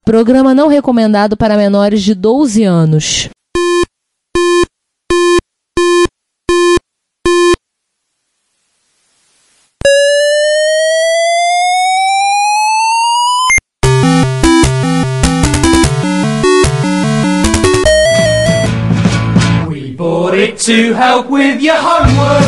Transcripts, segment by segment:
Programa não recomendado para menores de 12 anos. We bought it to help with your homework.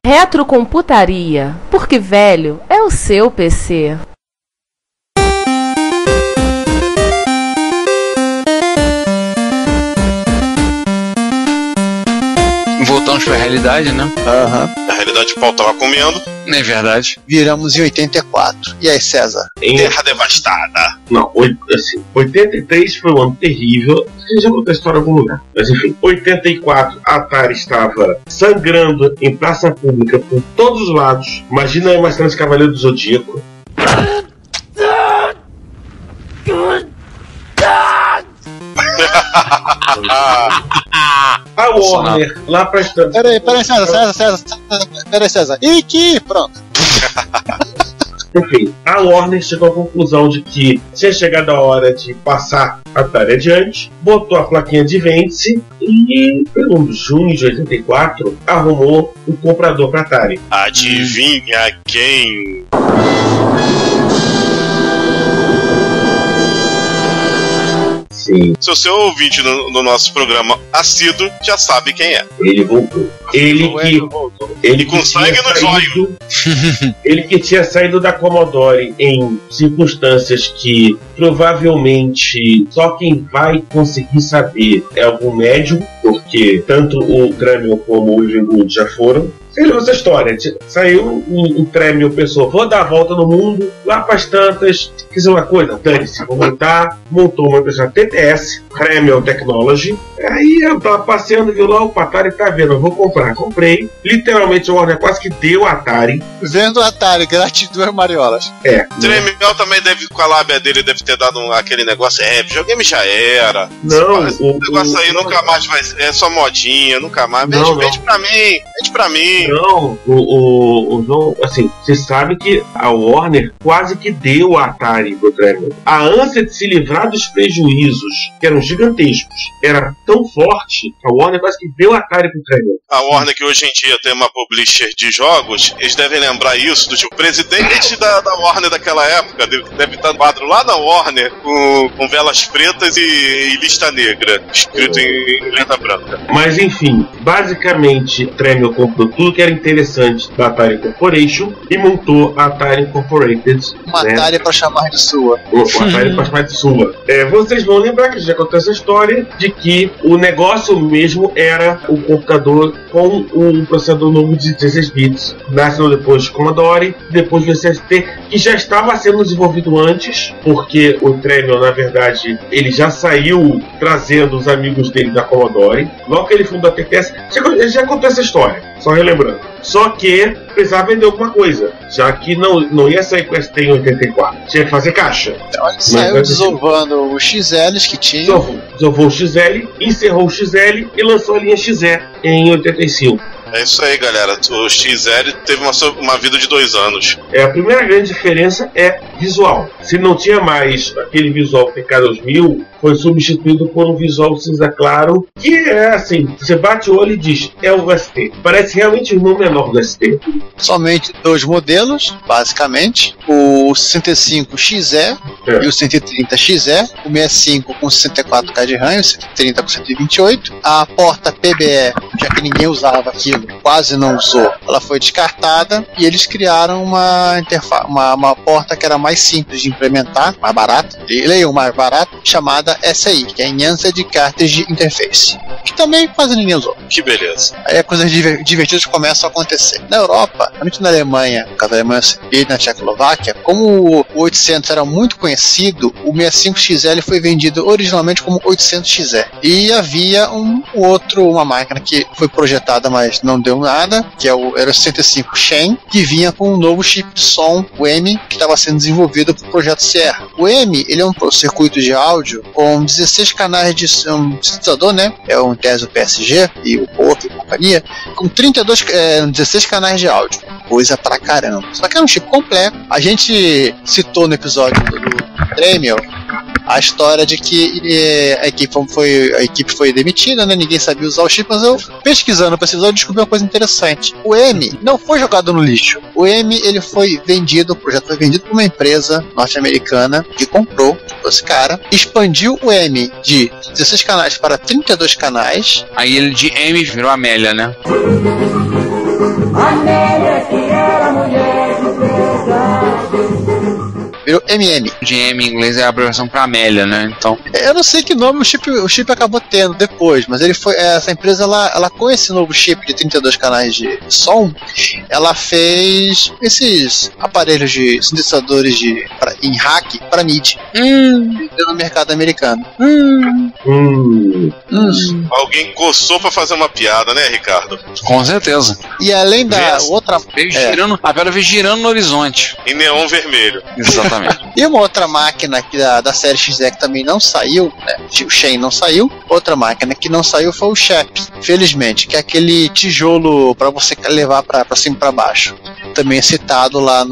Retrocomputaria, porque velho é o seu PC. Voltamos pra realidade, né? Na realidade o pau tava comendo. Não é verdade? Viramos em 84. E aí, César? Terra devastada. Não, assim, 83 foi um ano terrível. A gente já contou a história em algum lugar. Mas enfim, 84, a Atari estava sangrando em praça pública por todos os lados. Imagina aí mais trans Cavaleiro do Zodíaco. A Warner, lá pra estante. Peraí, César. E que? Pronto. Enfim, a Warner chegou à conclusão de que tinha chegado a hora de passar a Atari adiante, botou a plaquinha de vende-se e, em junho de 84, arrumou um comprador para Atari. Adivinha quem? Sim. Se o seu ouvinte no nosso programa assíduo já sabe quem é. Ele voltou. Ele com sangue no zóio. Ele que tinha saído da Commodore em circunstâncias que provavelmente só quem vai conseguir saber é algum médium, porque tanto o Tramiel como o Ivan já foram. Você lembra essa história? Saiu um Tramiel, pessoa, vou dar a volta no mundo, lá para as tantas, fiz uma coisa, dane-se, vou montar, montou uma empresa TTS, Tramiel Technology. Aí eu tava passeando, viu lá, o Atari tá vendo, eu vou comprar. Comprei, literalmente o Warner quase que deu o Atari. Vendo o Atari, grátis 2 mariolas. Tramiel também deve, com a lábia dele, deve ter dado aquele negócio, videogame já era. Não, o negócio aí nunca mais vai, é só modinha, nunca mais. Vende pra mim. Não, o João, assim, você sabe que a Warner quase que deu o Atari pro Tramiel. A ânsia de se livrar dos prejuízos, que eram gigantescos, era tão forte, a Warner quase que deu o Atari pro Tramiel. A Warner, que hoje em dia tem uma publisher de jogos, eles devem lembrar isso, do tipo, o presidente da Warner daquela época deve estar no quadro lá na Warner, com velas pretas e lista negra, escrito em letra branca. Mas enfim, basicamente, Tramiel comprou tudo que era interessante da Atari Corporation e montou a Atari Incorporated. Uma Atari para chamar de sua. O Atari para chamar de sua. Vocês vão lembrar que já contou essa história de que o negócio mesmo era o computador com um processador novo de 16 bits. Nasceu depois de Commodore, depois do VCST, que já estava sendo desenvolvido antes, porque o Tramiel, na verdade, ele já saiu trazendo os amigos dele da Commodore. Logo que ele fundou a TTS, já contou essa história, só relembrando. Só que precisava vender alguma coisa, já que não ia sair com o ST em 84. Tinha que fazer caixa. Então ele saiu desovando os XLs que tinha. Desovou o XL, encerrou o XL e lançou a linha XE em 85. É isso aí, galera. O XL teve uma vida de 2 anos. A primeira grande diferença é visual. Se não tinha mais aquele visual PK2000, foi substituído por um visual cinza claro, que é assim, você bate o olho e diz, é o ST. Parece realmente o irmão menor do ST. Somente 2 modelos, basicamente. O 65XE e o 130XE. O 65 com 64K de RAM, o 130 com 128. A porta PBE, já que ninguém usava aquilo, quase não usou, ela foi descartada e eles criaram uma porta que era mais simples de implementar, mais barata, mais barato, chamada SAI, que é Enhanced Cartridge Interface. que também quase ninguém usou. Que beleza. Aí coisas divertidas começam a acontecer. Na Europa, principalmente na Alemanha, no caso da Alemanha e na Tchecoslováquia, como o 800 era muito conhecido, o 65XL foi vendido originalmente como 800XE. E havia uma máquina que foi projetada, mas não deu nada, que era o 65 Shen, que vinha com um novo chip de som, o M, que estava sendo desenvolvido para o projeto Sierra. O M, ele é um circuito de áudio com 16 canais de sintetizador, né? É um Tesla PSG e o POC e companhia, com 16 canais de áudio. Coisa pra caramba. Só que é um chip completo. A gente citou no episódio do Dremel a história de que a equipe foi demitida, né? Ninguém sabia usar o chip, mas eu, pesquisando para esse episódio, descobri uma coisa interessante. O M não foi jogado no lixo. O M, ele foi vendido, o projeto foi vendido por uma empresa norte-americana que comprou esse cara, expandiu o M de 16 canais para 32 canais. Aí ele de M virou Amélia, né? Amélia que era mulher de verdade. Virou MM. De M em inglês é a abreviação para Amélia, né? Então. Eu não sei que nome o chip acabou tendo depois, mas essa empresa, ela com esse novo chip de 32 canais de som, ela fez esses aparelhos de sintetizadores em rack para MIDI. No mercado americano. Alguém coçou pra fazer uma piada, né, Ricardo? Com certeza. E além da outra... A pedra veio girando no horizonte. Em neon vermelho. Exatamente. E uma outra máquina aqui da série XE que também não saiu, né? O Shen não saiu. Outra máquina que não saiu foi o Shep, felizmente, que é aquele tijolo para você levar para cima e para baixo. Também é citado lá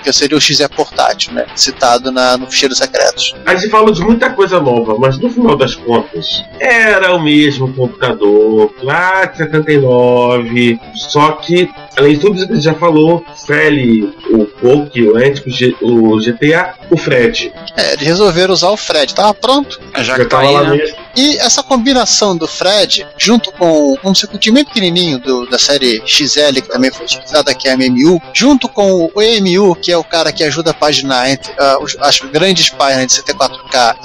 que seria o XE portátil, né? Citado no ficheiro secretos. A gente falou de muita coisa nova, mas no final das contas era o mesmo computador lá de 79, só que além de tudo isso que a gente já falou, Feli, o Poke, o Antico, o GTA, o Fred. Eles resolveram usar o Fred, tava pronto. Já que tá aí, lá né? mesmo. E essa combinação do Fred, junto com um circuitinho bem pequenininho da série XL, que também foi utilizada aqui, a MMU, junto com o EMU, que é o cara que ajuda a paginar entre as grandes páginas de 74K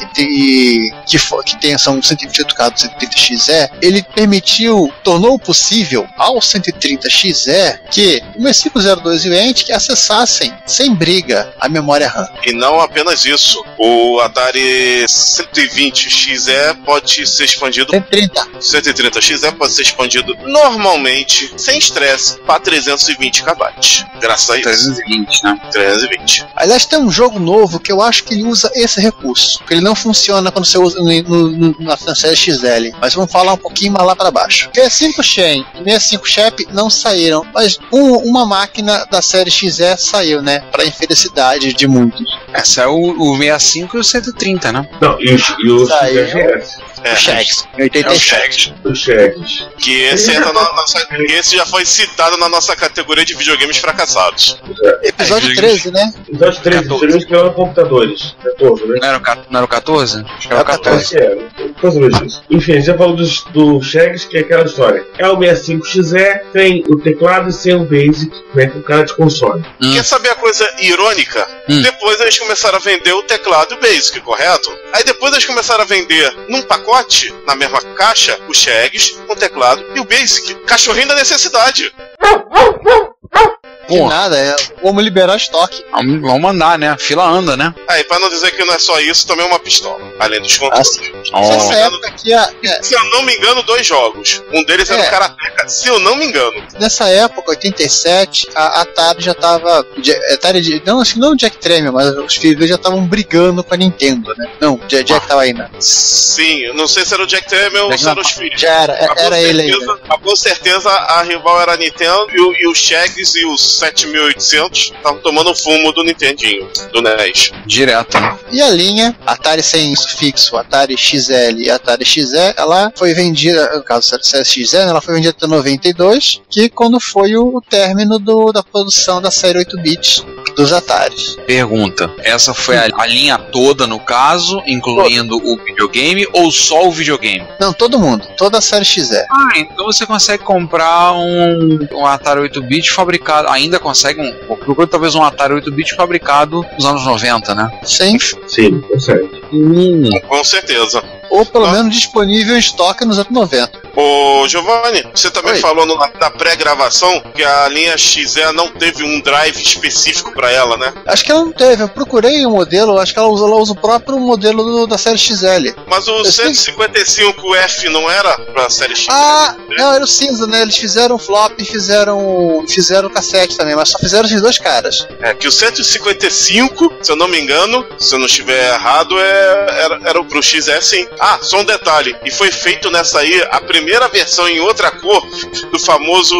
que são 128K do 130XE, ele tornou possível ao 130XE que o 6502 e o Ent acessassem sem briga a memória RAM. E não apenas isso, o Atari 120XE pode ser expandido 130XE pode ser expandido normalmente, sem estresse, para 320 KB. Graças a isso. 320, né? 320. Aliás, tem um jogo novo que eu acho que ele usa esse recurso, que ele não funciona quando você usa na série XL, mas vamos falar um pouquinho mais lá para baixo. 65 Shen e 65 Shep não saíram, mas uma máquina da série XE saiu, né? Para infelicidade de muitos. Essa é o 65 e o 130, né? Não, e o Saiu. XGS. O Shags, em 87. O Shags. Que esse já foi citado na nossa categoria de videogames fracassados. Episódio 13, né? Episódio 13, tivemos que era computadores. 14, né? Não era o 14? Acho que era o 14. Enfim, a gente já falou do Shags, que é aquela história. É o 65XE, tem o teclado sem o Basic, né? Com cara de console. Quer saber a coisa irônica? Depois eles começaram a vender o teclado e o Basic, correto? Aí depois eles começaram a vender num pacote, na mesma caixa, o Shags, o teclado e o Basic. Cachorrinho da necessidade. Que nada, vamos liberar estoque. Vamos mandar, né? A fila anda, né? Aí, pra não dizer que não é só isso, também é uma pistola. Além dos controles. Nessa época aqui, se eu não me engano, 2 jogos. Um deles era o Karateka, se eu não me engano. Nessa época, 87, a Atari já tava... não o Jack Tramiel, mas os filhos dele já estavam brigando com a Nintendo, né? Não, o Jack tava ainda. Sim, não sei se era o Jack Tramiel ou se eram os filhos. Já era ele ainda. Com certeza a rival era a Nintendo e os Shags e os 7800 estavam tomando fumo do Nintendinho, do NES. Direto, né? E a linha Atari sem sufixo, Atari XL e Atari XE, ela foi vendida, no caso da XE, ela foi vendida até 92, que quando foi o término da produção da série 8 bits dos Ataris. Pergunta, essa foi a linha toda no caso, incluindo o videogame ou só o videogame? Não, todo mundo, toda a série XE. Então você consegue comprar um Atari 8-bit fabricado, ainda consegue procura talvez um Atari 8-bit fabricado nos anos 90, né? Sim. Sim, consegue. Com certeza. Ou pelo menos disponível em estoque nos anos 90. Ô, Giovanni, você também Oi. falou na pré-gravação que a linha XE não teve um drive específico pra ela, né? Acho que ela não teve, eu procurei o modelo, acho que ela usa o próprio modelo da série XL. Mas o 155F não era pra série X? Ah, não, era o cinza, né? Eles fizeram flop e fizeram cassete também, mas só fizeram esses dois caras. É que o 155, se eu não me engano, se eu não estiver errado, era pro XE sim. Ah, só um detalhe, e foi feito nessa aí a primeira versão em outra cor do famoso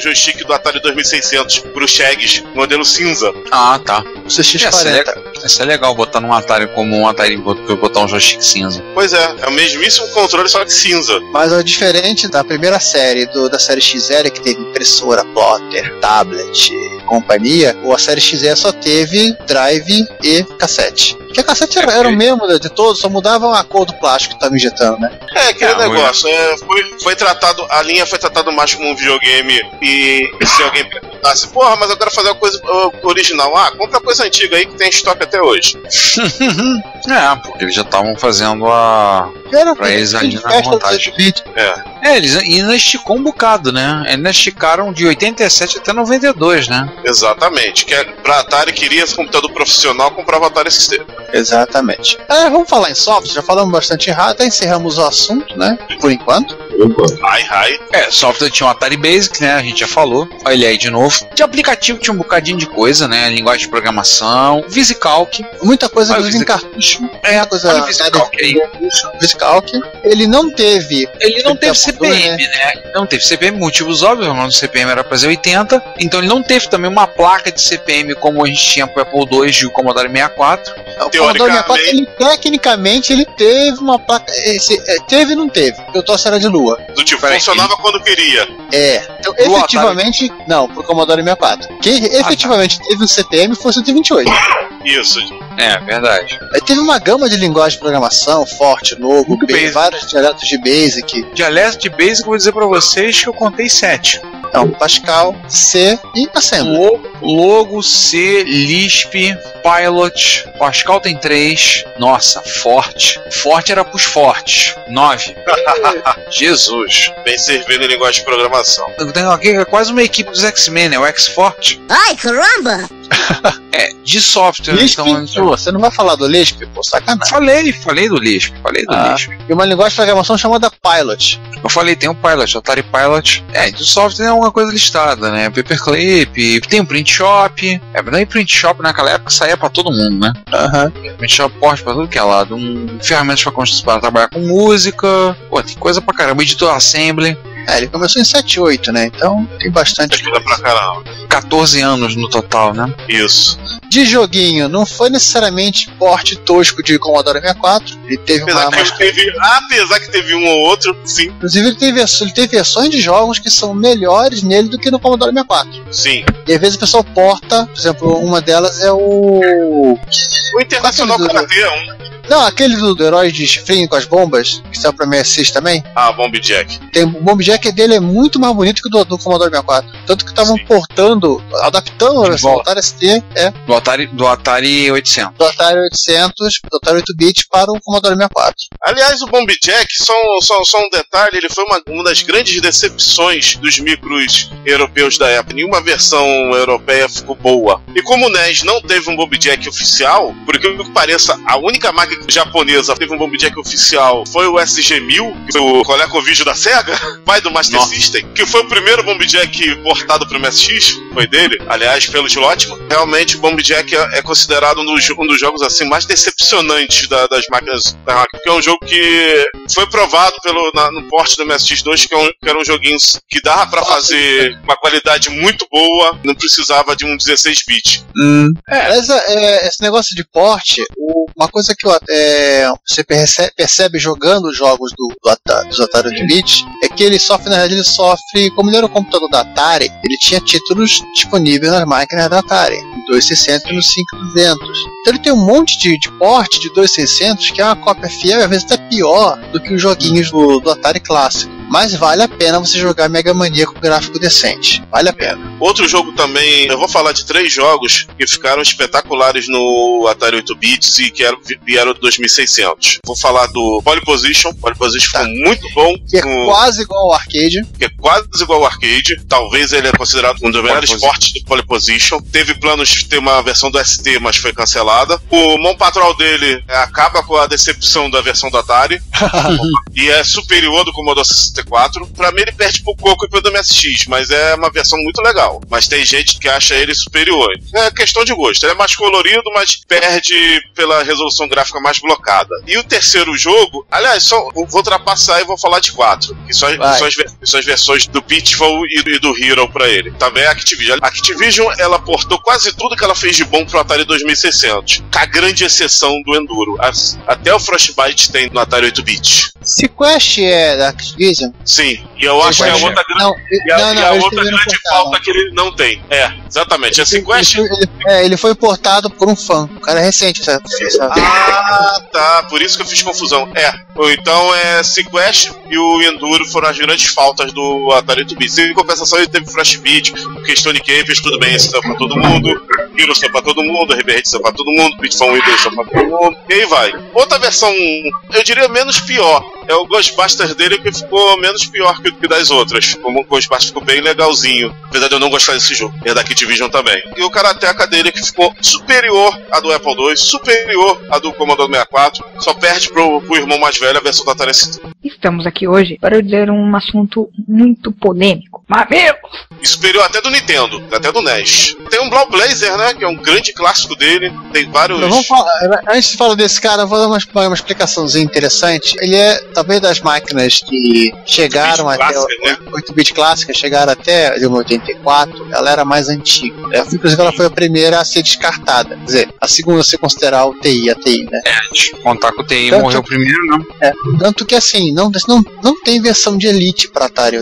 joystick do Atari 2600 pro Shags, modelo cinza. Ah, tá. O CX40. Isso é legal botar num Atari como um Atari botar um joystick cinza. Pois é o mesmíssimo controle, só que cinza. Mas é diferente da primeira série, da série XL, que teve impressora, plotter, tablet, companhia, a série XE só teve drive e cassete. Porque a cassete era o mesmo de todos, só mudavam a cor do plástico que estava injetando, né? É, aquele negócio, foi tratado, a linha foi tratada mais como um videogame e se alguém perguntasse, porra, mas eu quero fazer uma coisa original, compra coisa antiga aí que tem estoque até hoje. Porque eles já estavam fazendo pra eles ali na montagem. Eles ainda esticou um bocado, né? Ainda esticaram de 87 até 92, né? Exatamente, que pra Atari queria esse computador profissional, comprava Atari ST. Exatamente. Vamos falar em software, já falamos bastante errado, até encerramos o assunto, né? Por enquanto. Hi. Software tinha o Atari Basic, né? A gente já falou. Olha ele aí de novo. De aplicativo tinha um bocadinho de coisa, né? Linguagem de programação, VisiCalc. Muita coisa inclusive em cartucho. Coisa VisiCalc aí. VisiCalc. Ele não teve CPM, né? Não teve CPM, motivos óbvios, o CPM era pra Z80, então ele não teve também uma placa de CPM como a gente tinha pro Apple II e o Commodore 64. O Commodore 64, tecnicamente, ele teve uma placa. Teve e não teve, porque o troço era de lua. Do tipo, funcionava quando queria. Então, efetivamente, não, pro Commodore 64. Quem efetivamente teve um CPM foi o 128. Isso. É, verdade. Teve uma gama de linguagem de programação, Forte, Logo, vários dialetos de Basic. Dialeto de Basic, eu vou dizer pra vocês que eu contei 7. Então, Pascal, C e Assembly. Logo, C, Lisp, Pilot, Pascal tem 3. Nossa, Forte. Forte era pros fortes. 9. Jesus. Bem servindo em linguagem de programação. Eu tenho aqui quase uma equipe dos X-Men, né? O X-Forte. Ai, caramba! De software. Lisp, então, você não vai falar do Lisp? Pô, sacanagem. Falei do Lisp. Lisp. E uma linguagem de programação chamada Pilot. Eu falei, tem o Pilot, Atari Pilot. De software é uma coisa listada, né? Paperclip, tem o Print Shop. Mas aí Print Shop naquela época saía pra todo mundo, né? Print Shop porte pra tudo que é lado. Ferramentas pra trabalhar com música. Pô, tem coisa pra caramba. Editor Assembly. Ele começou em 78, né? Então tem bastante ajuda pra caramba. 14 anos no total, né? Isso. De joguinho, não foi necessariamente porte tosco de Commodore 64. Ele teve apesar que teve um ou outro, sim. Inclusive ele teve versões de jogos que são melhores nele do que no Commodore 64. Sim. E às vezes o pessoal porta, por exemplo, uma delas é o Internacional Karate 1. Não, aquele do herói de chifrinho com as bombas, que saiu pra MSX também. Bomb Jack. O Bomb Jack dele é muito mais bonito que o do Commodore 64. Tanto que estavam portando, adaptando a versão do Atari ST, do Atari 800. Do Atari 800, do Atari 8-bit para o Commodore 64. Aliás, o Bomb Jack, só um detalhe, ele foi uma das grandes decepções dos micros europeus da época. Nenhuma versão europeia ficou boa. E como o NES não teve um Bomb Jack oficial, por que pareça, a única máquina japonesa teve um Bomb Jack oficial foi o SG-1000, que foi o ColecoVision da Sega, pai do Master System, que foi o primeiro Bomb Jack portado pro MSX, foi dele, aliás, pelo Lotman. Realmente o Bomb Jack é considerado um dos jogos assim mais decepcionantes das máquinas da máquina, que é um jogo que foi provado no porte do MSX2, que era um joguinho que dava pra fazer uma qualidade muito boa, não precisava de um 16-bit. Mas esse negócio de porte, uma coisa que você percebe jogando os jogos dos Atari 8-bit é que ele sofre, como ele era o computador da Atari, ele tinha títulos disponíveis nas máquinas da Atari, no 2600 e no 5200. Então ele tem um monte de porte de 2600 que é uma cópia fiel, às vezes até pior do que os joguinhos do Atari clássico. mas vale a pena você jogar Mega Mania com gráfico decente. Vale a pena. Outro jogo também, eu vou falar de 3 jogos que ficaram espetaculares no Atari 8-bits e que vieram de 2600. Vou falar do Pole Position. Pole Position foi muito bom. Que é quase igual ao arcade. Talvez ele é considerado um dos melhores portes do Pole Position. Teve planos de ter uma versão do ST, mas foi cancelada. O Mon Patrol dele acaba com a decepção da versão do Atari e é superior do Commodore 64. Pra mim ele perde pro Coco e pro do MSX, mas é uma versão muito legal. Mas tem gente que acha ele superior. É questão de gosto. Ele é mais colorido, mas perde pela resolução gráfica mais blocada. E o terceiro jogo, aliás, só vou ultrapassar e vou falar de 4, que são as versões do Pitfall e do Hero pra ele. Também a Activision. A Activision, ela portou quase tudo que ela fez de bom pro Atari 2600, com a grande exceção do Enduro. Até o Frostbite tem no Atari 8-bit. Sequest é da Activision? Sim, e eu acho que é a outra grande falta que ele não tem. É, exatamente. A Sequest... Ele foi portado por um fã. O cara é recente. Ah, tá. Por isso que eu fiz confusão. Então Sequest e o Enduro foram as grandes faltas do Atari 8-bit. Em compensação, ele teve Frostbite, porque Stone Capers, tudo bem, esse saiu pra todo mundo. Hero saiu pra todo mundo, RB saiu pra todo mundo, Pitfall 1 e 2 saiu pra todo mundo. E aí vai. Outra versão, eu diria menos pior, é o Ghostbusters dele, que ficou menos pior que das outras. Como o Ghostbusters ficou bem legalzinho, apesar de eu não gostar desse jogo. E é da Activision também. E o Karateka dele, que ficou superior à do Apple II, superior à do Commodore 64, só perde pro irmão mais velho a versão da Atari ST. Estamos aqui hoje para dizer um assunto muito polêmico. Mamilos! E superior até do Nintendo, até do NES. Tem um Blau Blazer, né, que é um grande clássico dele. Tem vários... Antes de falar desse cara, eu vou dar uma explicaçãozinha interessante. Ele é, talvez, das máquinas que chegaram até... 8-bit clássica, chegaram até 84. Ela era mais antiga. Inclusive, ela foi a primeira a ser descartada. Quer dizer, a segunda a se considerar a TI, né? Contar que o TI morreu primeiro, não. Tanto que, assim, não tem versão de Elite pra Atari.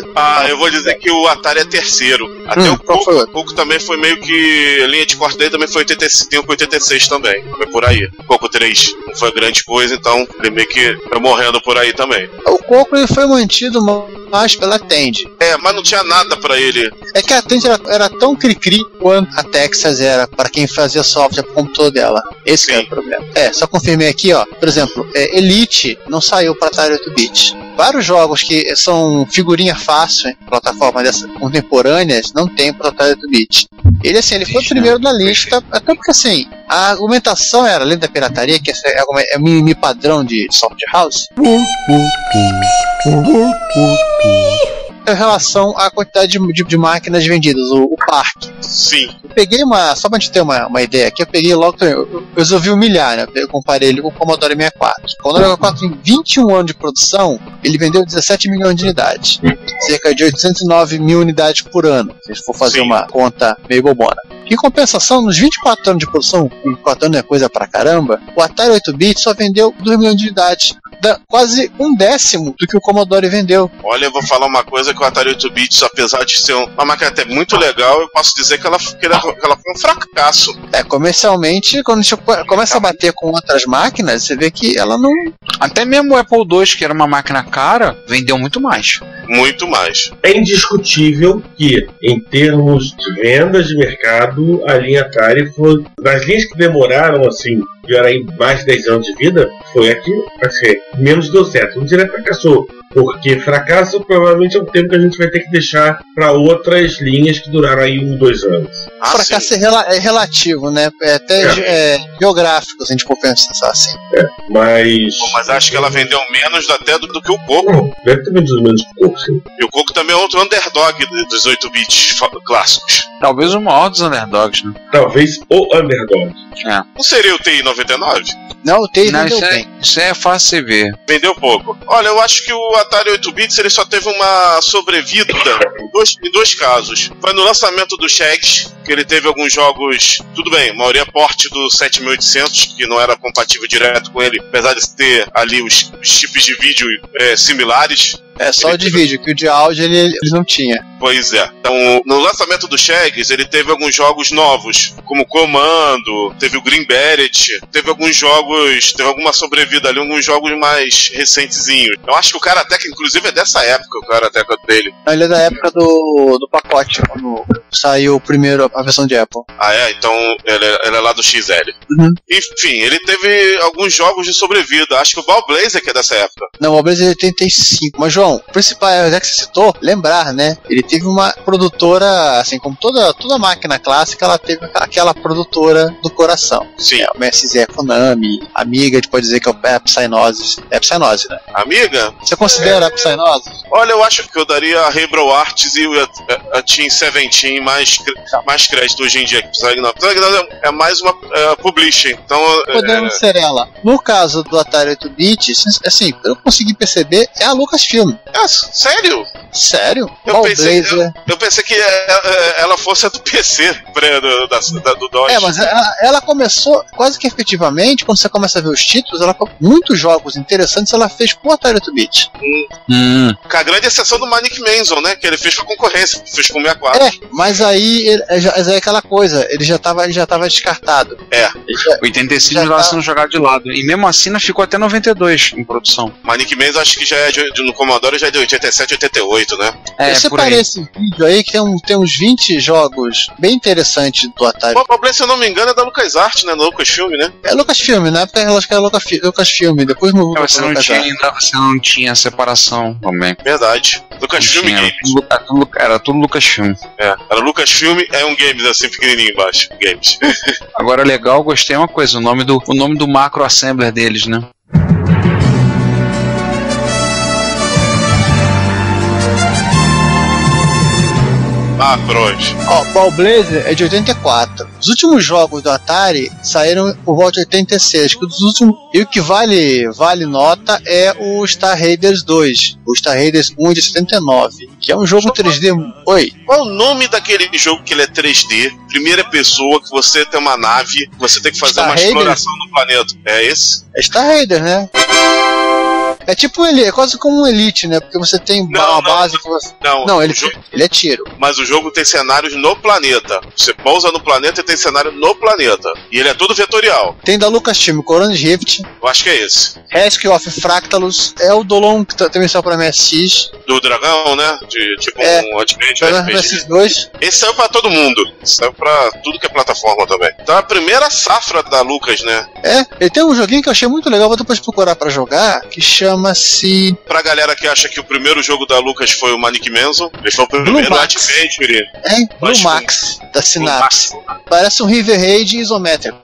Eu vou dizer que o Atari é terceiro. Até o Coco também foi meio que... A linha de corte dele também foi 85, 86 também. Foi por aí. Coco 3 não foi grande coisa, então ele meio que foi morrendo por aí também. O Coco ele foi mantido mais pela Tandy. Mas não tinha nada pra ele. É que a Tandy era tão cri-cri quanto a Texas era para quem fazia software pro computador dela. Esse era o problema. Só confirmei aqui, ó. Por exemplo, Elite não saiu pra Atari 8-bit. Vários jogos que são figurinha fácil em plataformas dessas contemporâneas não tem para Atari 8-bit. Ele foi o primeiro da lista, até porque assim, a argumentação era, além da pirataria, que é mimimi padrão de software house, em relação à quantidade de máquinas vendidas, o parque. Sim. Eu peguei só pra gente ter uma ideia aqui, eu peguei logo, eu resolvi humilhar, né? Eu comparei ele com o Commodore 64. O Commodore 64, em 21 anos de produção, ele vendeu 17 milhões de unidades. Cerca de 809 mil unidades por ano, se a gente for fazer uma conta meio bobona. Em compensação, nos 24 anos de produção, 24 anos é coisa pra caramba, o Atari 8-bit só vendeu 2 milhões de unidades. Quase 1/10 do que o Commodore vendeu. Olha, eu vou falar uma coisa, que o Atari 8-bits, apesar de ser uma máquina até muito legal, eu posso dizer que ela foi um fracasso. Comercialmente, quando a gente começa a bater com outras máquinas, você vê que ela não... Até mesmo o Apple II, que era uma máquina cara, vendeu muito mais. Muito mais. É indiscutível que, em termos de vendas de mercado, a linha Atari foi... Das linhas que demoraram, assim, aí mais de 10 anos de vida, foi a que, assim, menos deu certo. Não diria fracassou, porque fracasso provavelmente é um termo que a gente vai ter que deixar para outras linhas que duraram aí 1, 2 anos. Fracasso é relativo, né? Até geográfico, se a gente for pensar assim. Mas acho que ela vendeu menos até do que o Coco. Deve ter vendido menos que o Coco, sim. E o Coco também é outro underdog dos 8-bits clássicos. Talvez o maior dos underdogs, né? Talvez o underdog. Não seria o TI 99? Não, o TI vendeu bem. Isso é fácil você ver. Vendeu pouco. Olha, eu acho que o Atari 8-bits ele só teve uma sobrevida em dois casos. Foi no lançamento do Chex, que ele teve alguns jogos, tudo bem, a maioria porte do 7800, que não era compatível direto com ele, apesar de ter ali os chips de vídeo similares. Só o de vídeo, que o de áudio ele não tinha. Pois é. Então, no lançamento do Shags, ele teve alguns jogos novos, como Comando, teve o Green Beret, teve alguns jogos, teve alguma sobrevida ali, alguns jogos mais recentezinhos. Eu acho que o Karateka, inclusive, é dessa época, o Karateka dele. Ele é da época do pacote, quando saiu primeiro a versão de Apple. Ah, é? Então ele é lá do XL. Uhum. Enfim, ele teve alguns jogos de sobrevida. Acho que o Ball Blazer que é dessa época. Não, o Ball Blazer é 85. Mas, João, o principal, já que você citou, lembrar, né? Ele teve uma produtora, assim como toda máquina clássica, ela teve aquela produtora do coração. Sim. O MSZ é Konami, Amiga, a gente pode dizer que é o Psygnosis. É Psygnosis, né? Amiga? Você considera a Psygnosis? Olha, eu acho que eu daria a Rebel Arts e a Team 17 mais crédito hoje em dia. Psygnosis é mais uma publishing. Então, podemos ser ela. No caso do Atari 8-bit, assim, eu consegui perceber, é a Lucasfilm. Sério? Sério? Eu pensei que ela fosse a do PC, do DOS. Mas ela começou quase que efetivamente, quando você começa a ver os títulos, muitos jogos interessantes ela fez com o Atari 8-bit. Com a grande exceção do Manic Mansion, né? Que ele fez pra concorrência, fez com o 64. Mas aí é aquela coisa, ele já tava descartado. 85 já estava sendo jogado de lado. E mesmo assim não ficou até 92 em produção. Manic Mansion acho que já é no Commodore já é de 87, 88, né? Eu separei esse vídeo aí que tem uns 20 jogos bem interessantes do Atari. O problema, se eu não me engano, é da LucasArts, né? Da Lucasfilm, né? É Lucasfilm, na época eu acho que era Lucasfilm, depois mudou pra você não tinha a separação também. Verdade. Lucasfilm Games. Era tudo Lucasfilm. Era Lucasfilm, é um Games assim, pequenininho embaixo. Games. Agora, legal, gostei uma coisa, o nome do macro assembler deles, né? Macros. Ball Blazer é de 84. Os últimos jogos do Atari saíram por volta de 86. E o que vale nota é o Star Raiders 2. O Star Raiders 1 de 79. Que é um jogo 3D. Oi. Qual o nome daquele jogo que ele é 3D? Primeira pessoa, que você tem uma nave, você tem que fazer Star uma Raiders? Exploração no planeta. É esse? É Star Raiders, né? É tipo ele, é quase como um Elite, né? Porque você tem uma base que você... Não, ele é tiro. Mas o jogo tem cenários no planeta. Você pousa no planeta e tem cenário no planeta. E ele é todo vetorial. Tem da Lucasfilm, Coronas Rift. Eu acho que é esse. Rescue of Fractalus. É o Dolon que também saiu pra MSX. Do dragão, né? Tipo um Adventure RPG. MSX2. Esse saiu pra todo mundo. Saiu pra tudo que é plataforma também. Então é a primeira safra da Lucas, né? Ele tem um joguinho que eu achei muito legal, vou depois procurar pra jogar, que chama-se... Pra galera que acha que o primeiro jogo da Lucas foi o Manic Mansion, ele foi o primeiro Adventure. Blue Max, da Synapse. Parece um River Raid isométrico.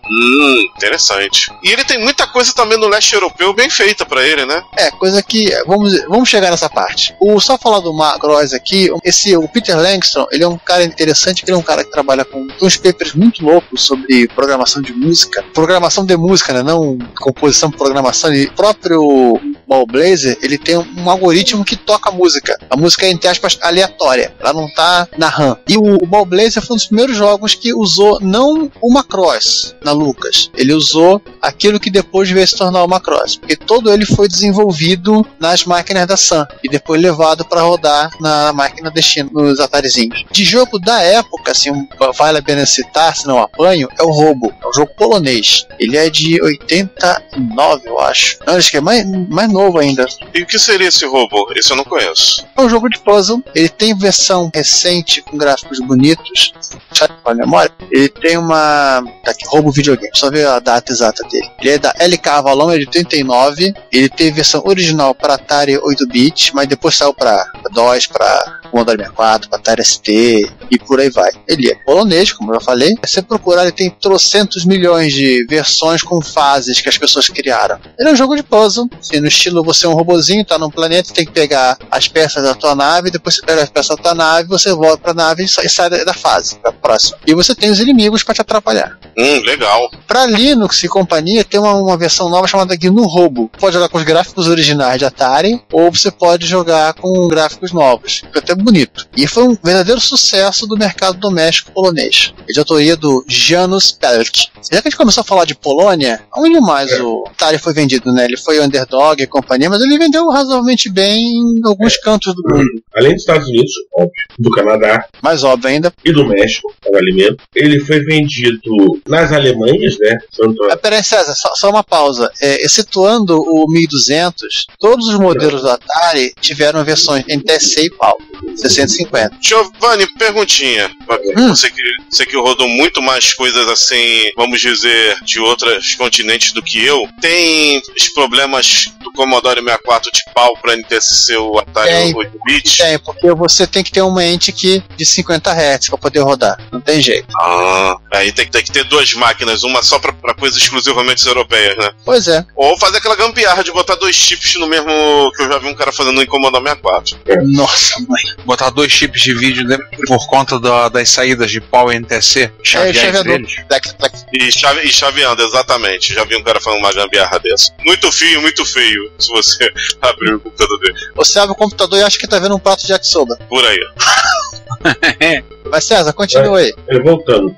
Interessante. E ele tem muita coisa também no leste europeu bem feita pra ele, né? Coisa que... Vamos chegar nessa parte. Só falar do Macross aqui, o Peter Langston, ele é um cara interessante, ele é um cara que trabalha com uns papers muito loucos sobre programação de música. Programação de música, né? Não composição, programação. E o próprio Ball Blazer, ele tem um algoritmo que toca a música. A música é, entre aspas, aleatória. Ela não tá na RAM. E o Ball Blazer foi um dos primeiros jogos que usou não o Macross na Lucas. Ele usou aquilo que depois veio se tornar o Macross. Porque todo ele foi desenvolvido nas máquinas da Sun. E depois levado para rodar na máquina destino, nos Atarizinhos. De jogo da época, assim, vale a pena citar, se não apanho, é o Robo. É um jogo polonês. Ele é de 89, eu acho. Não, acho que é mais novo ainda. E o que seria esse Robo? Esse eu não conheço. É um jogo de puzzle. Ele tem versão recente com gráficos bonitos. Sabe qual é a memória? Ele tem uma... Tá aqui, Robo Videogame. Só ver a data exata dele. Ele é da LK Avalon, é de 89. Ele teve versão original para Atari 8-bit, mas depois saiu para DOS, para Commodore 64, para Atari ST e por aí vai. Ele é polonês, como eu já falei. Se você procurar, ele tem trocentos milhões de versões com fases que as pessoas criaram. Ele é um jogo de puzzle, assim, no estilo você é um robozinho, tá num planeta, tem que pegar as peças da tua nave, depois você pega as peças da tua nave, você volta pra nave e sai da fase, pra próxima. E você tem os inimigos pra te atrapalhar. Legal. Pra Linux e companhia, tem uma versão nova chamada GNU Robo. Pode jogar com os gráficos originais de Atari, ou você pode jogar com gráficos novos. Fica até bonito. E foi um verdadeiro sucesso do mercado doméstico polonês. É de autoria do Janusz Pelk. Já que a gente começou a falar de Polônia, onde mais o Atari foi vendido, né? Ele foi Underdog e companhia, mas ele vendeu razoavelmente bem em alguns cantos do mundo. Além dos Estados Unidos, óbvio, do Canadá. Mais óbvio ainda. E do México, o alimento. Ele foi vendido nas Alemanhas, né? Peraí, César, só uma pausa. Excetuando o 1200, todos os modelos do Atari tiveram versões NTSC e PAL. 650. Giovanni, perguntinha. Você que rodou muito mais coisas assim, vamos dizer, de outros continentes do que eu. Tem os problemas do Commodore 64 de pau para NTSC o Atari 8-bit? Tem, porque você tem que ter uma ente de 50 Hz para poder rodar. Não tem jeito. Aí tem que ter duas máquinas, uma só para coisas exclusivamente europeias, né? Pois é. Ou fazer aquela gambiarra de botar dois chips no mesmo que eu já vi um cara fazendo no Commodore 64. Nossa, mãe. Botar dois chips de vídeo por conta das saídas de pau e NTSC. Chaveador. E chaveando, exatamente. Já vi um cara falando uma gambiarra dessa. Muito feio, se você abrir o computador dele. Você abre o computador e acha que tá vendo um prato de yakisoba. Por aí. Mas César, continua aí. Voltando,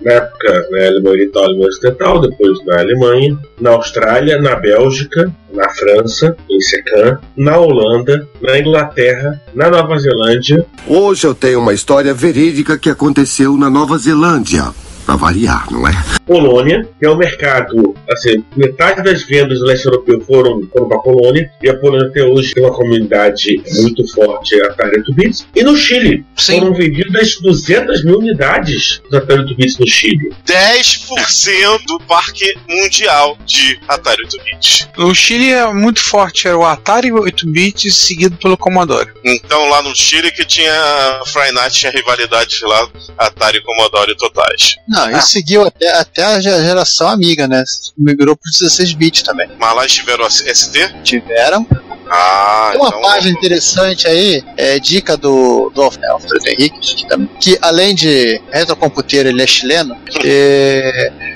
na época na Alemanha Oriental, Alemanha Ocidental, depois na Alemanha, na Austrália, na Bélgica, na França, em Secan, na Holanda, na Inglaterra, na Nova Zelândia. Hoje eu tenho uma história verídica que aconteceu na Nova Zelândia. Pra variar, não é? Polônia, que é o mercado, assim, metade das vendas do leste europeu foram para a Polônia, e a Polônia até hoje tem uma comunidade muito forte Atari 8-bits. E no Chile, foram vendidas 200 mil unidades do Atari 8-bits no Chile. 10% do parque mundial de Atari 8-bits. O Chile é muito forte, era o Atari 8-bits seguido pelo Commodore. Então lá no Chile que tinha Frynite, tinha rivalidades lá, Atari e Commodore totais. Não, isso seguiu até a geração amiga, né? Migrou para 16 bits também. Mas lá eles tiveram ST? Tiveram. Tem uma então página interessante aí, dica do Alfredo Henrique, que além de retrocomputeiro, ele é chileno,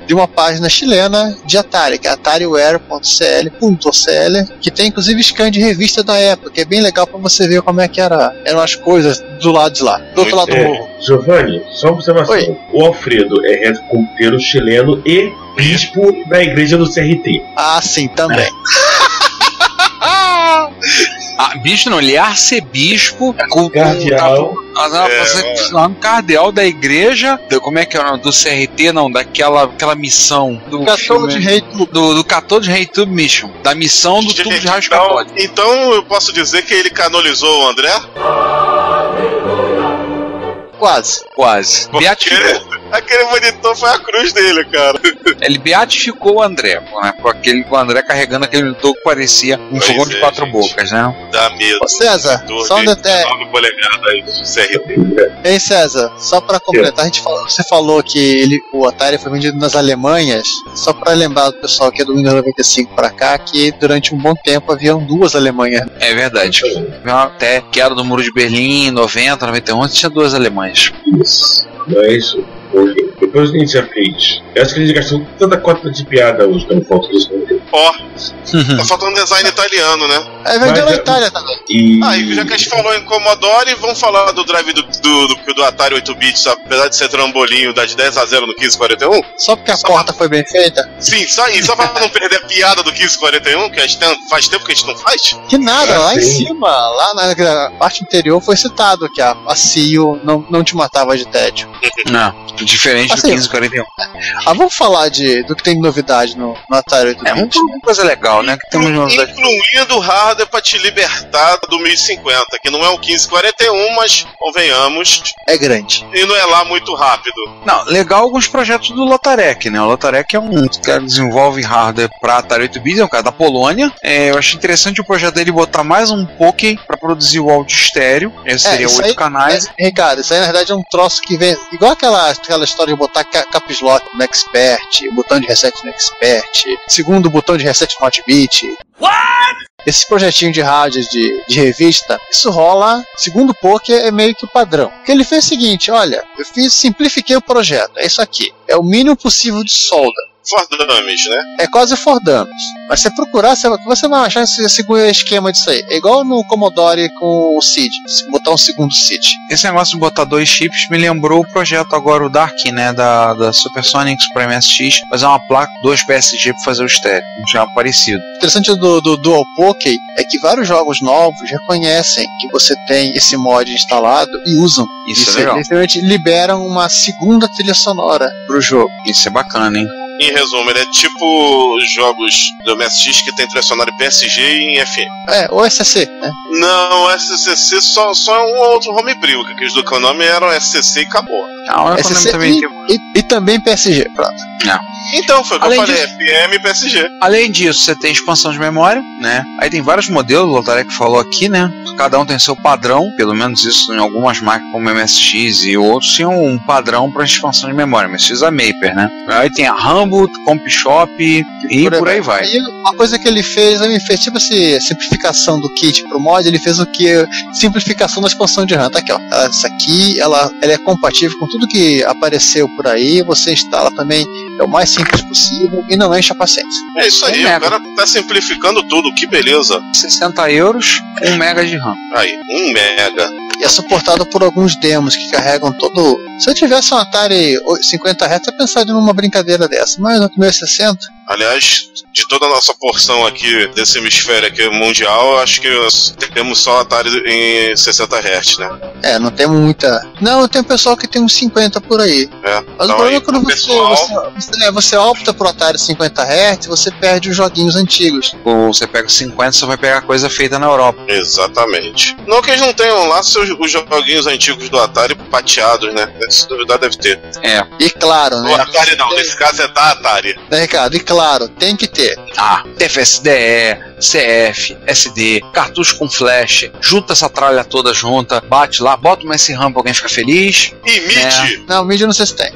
de uma página chilena de Atari, que é atariware.cl, que tem inclusive scan de revista da época, que é bem legal pra você ver como é que eram as coisas do lado de lá, do outro lado do morro. Giovanni, só uma observação. Oi. O Alfredo é retrocomputeiro chileno e bispo da igreja do CRT. Ah, sim, também. Bicho não, ele é arcebispo, cardeal. Cardeal da igreja, como é que é o nome? Do CRT, não, daquela missão do Catholic Rei Tube. Do Catholic Rei Tube Mission, da missão do tubo de raios católicos. Então eu posso dizer que ele canonizou o André? Quase. Beatificou. Aquele monitor foi a cruz dele, cara. Ele beatificou o André, né? Com o André carregando aquele monitor que parecia um fogão de 4 bocas, né? Dá medo. Ô César, só um detalhe. Ei César, só pra completar, você falou que o Atari foi vendido nas Alemanhas, só pra lembrar do pessoal que é do Windows 95 pra cá, que durante um bom tempo haviam 2 Alemanhas. É verdade. Até que era do Muro de Berlim, 90, 91, tinha 2 Alemanhas. Isso. Não é isso. Depois a gente já fez. Eu acho que a gente gastou tanta cota de piada hoje, não falta disso. Tá faltando design italiano, né? Vendeu na Itália também. E já que a gente falou em Commodore, vamos falar do drive do Atari 8-bits, apesar de ser trambolinho, dá de 10-0 no 1541? Só porque a porta foi bem feita? Sim, só pra não perder a piada do 1541, que faz tempo que a gente não faz? Que nada, lá em cima, lá na parte interior foi citado que a CIO não te matava de tédio. Não, diferente do 1541. Vamos falar do que tem de novidade no Atari 8-bits. Uma coisa legal, né? Que temos novidade. Incluindo o hardware pra te libertar do 1050, que não é o 1541, mas convenhamos. É grande. E não é lá muito rápido. Não, legal alguns projetos do Lotarek, né? O Lotarek é um cara que desenvolve hardware pra Atari 8-bits, é um cara da Polônia. Eu achei interessante o projeto dele botar mais um Poké pra produzir o áudio estéreo. Esse seria 8 canais. Ricardo, isso aí na verdade é um troço que vem igual aquela história de botar caps lock no Expert, o botão de reset no Expert, segundo botão de reset no Hotbit. Esse projetinho de rádio de revista, isso rola, segundo o Poké, é meio que o padrão. O que ele fez é o seguinte, olha, simplifiquei o projeto, é isso aqui, é o mínimo possível de solda. For Dummies, né? É quase For Dummies. Mas se você procurar, você vai achar esse segundo esquema disso aí. É igual no Commodore com o SID. Se botar um segundo SID. Esse negócio de botar 2 chips me lembrou o projeto agora, o Dark, né? Da Supersonics para MSX. Fazer uma placa, 2 PSG para fazer o estéreo. Já parecido. O interessante do Dual Poké é que vários jogos novos reconhecem que você tem esse mod instalado e usam. Isso é legal. Literalmente liberam uma segunda trilha sonora pro jogo. Isso é bacana, hein? Em resumo, ele é tipo os jogos do MSX que tem trilha sonora em PSG e em FM. Ou SCC, né? Não, o SCC só é um outro homebrew, que aqueles do Konami eram SCC e acabou. SCC também e também PSG, pronto. Então, foi o que eu falei, disso, FM e PSG. Além disso, você tem expansão de memória, né? Aí tem vários modelos, o Lotarek falou aqui, né? Cada um tem seu padrão, pelo menos isso em algumas máquinas como MSX e outros tinham um padrão para expansão de memória. MSX a Maper, né? Aí tem a Rambo, Comp Shop e por aí vai. E uma coisa que ele fez tipo assim, simplificação do kit pro mod, ele fez o que? Simplificação da expansão de RAM. Tá aqui, ó. Essa aqui, ela é compatível com tudo que apareceu por aí, você instala também, é o mais simples possível e não enche a paciência. É isso aí, o cara tá simplificando tudo, que beleza. 60 euros, 1 mega de RAM. Aí, 1 mega. E é suportado por alguns demos que carregam todo... Se eu tivesse um Atari 50 Hz, eu pensaria numa brincadeira dessa, mas no 1060... Aliás, de toda a nossa porção aqui desse hemisfério aqui mundial, acho que temos só Atari em 60 Hz, né? Não temos muita... Não, tem um pessoal que tem uns 50 por aí. Mas então o problema é quando você opta por Atari 50 Hz, você perde os joguinhos antigos. Ou você pega 50, você vai pegar coisa feita na Europa. Exatamente. Não que eles não tenham lá os joguinhos antigos do Atari pateados, né? Se duvidar, deve ter. E claro, né? O Atari não, nesse caso é da Atari. Ricardo, e claro, tem que ter. FSDE, CF, SD, cartucho com flash, junta essa tralha toda junta, bate lá, bota uma SRAM pra alguém ficar feliz. E MIDI? Não, MIDI eu não sei se tem.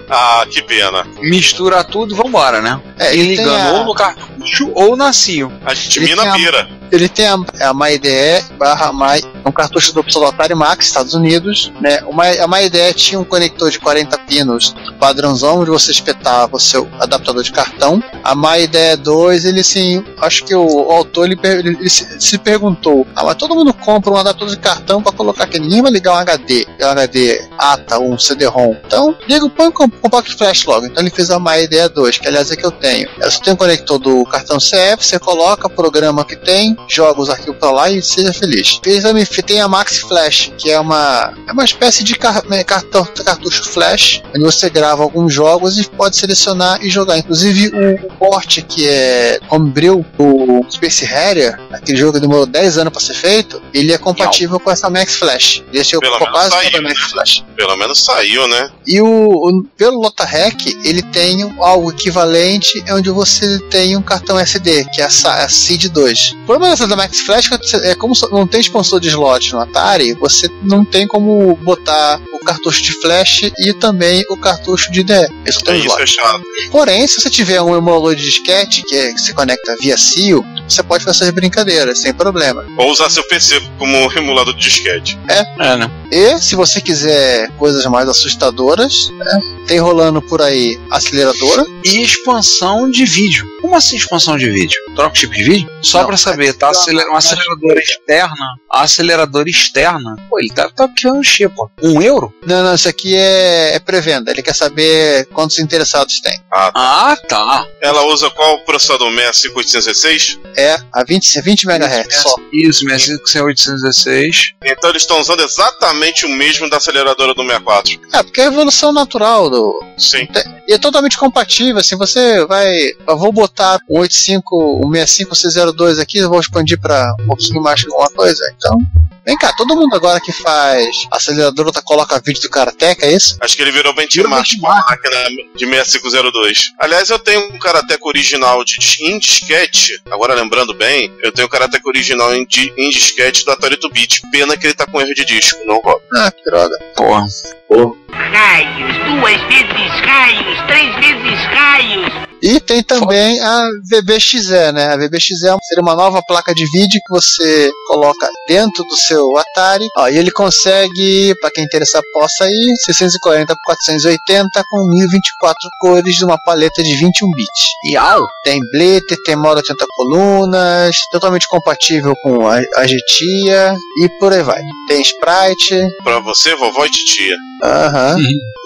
Que pena. Mistura tudo e vambora, né? E ligando ou no cartucho ou na CIO. A gente mina pira. Ele tem a MyIDE/My, um cartucho do Atari Max, Estados Unidos, né? A MyIDE tinha um conector de 40 pinos padrãozão, onde você espetava o seu adaptador de cartão. A MyIDE 2, ele sim, acho que o autor ele se perguntou: mas todo mundo compra um adaptador de cartão para colocar aqui, ninguém vai ligar um HD ATA ou um CD-ROM. Então, põe um compact flash logo. Então ele fez a MyIDE 2, que aliás é que eu tenho. Ela só tem um conector do cartão CF, você coloca o programa que tem, joga os arquivos pra lá e seja feliz. Tem a Max Flash, que é uma espécie de cartucho flash, onde você grava alguns jogos e pode selecionar e jogar. Inclusive o port que é homebrew, o Space Harrier, aquele jogo que demorou 10 anos para ser feito, ele é compatível com essa Max Flash. Esse é o quase toda Max Flash. Pelo menos saiu, né? E pelo Lotarek, ele tem algo equivalente onde você tem um cartão SD, que é a SID 2. O problema da Max Flash é como não tem expansor de slot no Atari, você não tem como botar o cartucho de flash e também o cartucho de IDE. Isso é chato. Porém, se você tiver um emulador de disquete que se conecta via CIO, você pode fazer essas brincadeiras sem problema. Ou usar seu PC como emulador de disquete. Né? E se você quiser coisas mais assustadoras, tem rolando por aí aceleradora e expansão de vídeo. Como assim expansão de vídeo? Troca o chip de vídeo? Só pra saber, tá? Uma aceleradora externa. A aceleradora externa. Pô, ele tá criando um chip, ó. €1? Não, isso aqui é pré-venda. Ele quer saber quantos interessados tem. Tá. Ela usa qual processador? 65816? A 20 MHz só. Isso, 65816. Então eles estão usando exatamente o mesmo da aceleradora do 64. Porque é a evolução natural do... Sim. E é totalmente compatível, assim, você vai... Eu vou botar o 65602 aqui, eu vou expandir para um pouquinho mais alguma coisa, então... Vem cá, todo mundo agora que faz aceleradora coloca vídeo do Karateka, é isso? Acho que ele virou benchmark com a máquina de 6502. Aliás, eu tenho um Karateka original em disquete. Agora lembrando bem, eu tenho o Karateka original em disquete do Atari 8-bit. Pena que ele tá com erro de disco, não roda. Que droga. Porra. Now raios, 2 vezes raios, 3 vezes raios. E tem também a VBXE, né? A VBXE seria uma nova placa de vídeo que você coloca dentro do seu Atari. Ó, e ele consegue, para quem interessar possa ir, 640 por 480 com 1024 cores de uma paleta de 21 bits. E tem Blitter, tem modo 80 colunas, totalmente compatível com a Getia e por aí vai. Tem Sprite. Pra você, vovó e titia. Aham.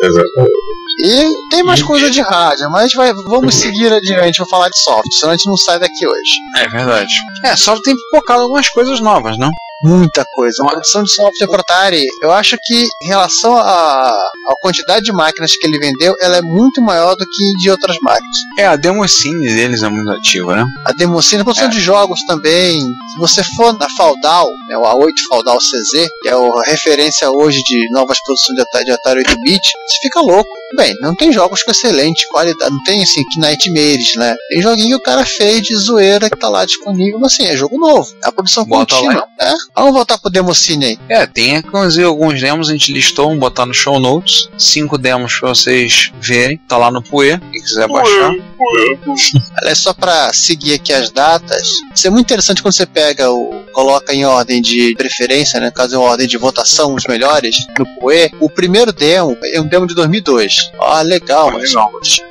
Exatamente. E tem mais coisa de rádio, mas vamos seguir adiante, vou falar de software, senão a gente não sai daqui hoje. É verdade. Software tem pipocado algumas coisas novas, não? Muita coisa. A produção de software para Atari, eu acho que em relação à quantidade de máquinas que ele vendeu, ela é muito maior do que de outras máquinas. A Demoscene deles é muito ativa, né? A Demoscene, a produção de jogos também. Se você for na Faldal, a 8 Faldal CZ, que é a referência hoje de novas produções de Atari 8-bit, você fica louco. Bem, não tem jogos com excelente qualidade, não tem assim, que Nightmares, né? Tem joguinho que o cara fez de zoeira que tá lá disponível, mas assim, é jogo novo. É a produção contínua, né? Vamos voltar pro Demoscene aí. Tem inclusive alguns demos, a gente listou, vamos botar no show notes. 5 demos pra vocês verem, tá lá no Puê, quem quiser baixar. Aliás, só pra seguir aqui as datas, isso é muito interessante quando você pega coloca em ordem de preferência, né? No caso, em ordem de votação, os melhores, no Puê. O primeiro demo é um demo de 2002. Legal, mas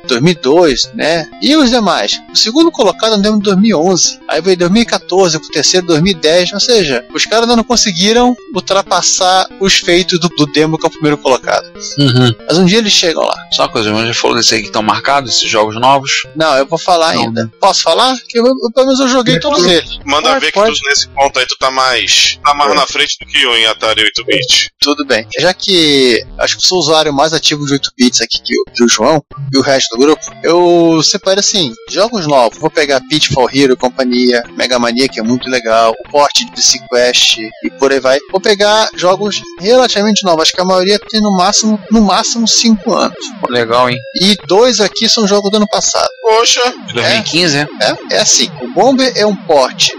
2002, né? E os demais? O segundo colocado é um demo de 2011. Aí veio 2014 pro terceiro, 2010. Ou seja, os caras ainda não conseguiram ultrapassar os feitos do demo que é o primeiro colocado. Mas um dia eles chegam lá. Só uma coisa, mas já falou desse aí que estão marcados, esses jogos novos? Não, eu vou falar ainda. Posso falar? Que pelo menos eu joguei todos eles. Manda ver que tu, nesse ponto aí tu tá mais na frente do que eu em Atari 8-bit. Tudo bem. Já que acho que sou o usuário mais ativo de 8-bits aqui que o João e o resto do grupo, eu separei assim, jogos novos. Vou pegar Pitfall Hero e companhia, Mega Mania, que é muito legal, o port de Sequest e por aí vai. Vou pegar jogos relativamente novos, acho que a maioria tem no máximo 5 anos. Legal, hein? E 2 aqui são jogos do ano passado. Poxa! 2015, é assim, o Bomber é um port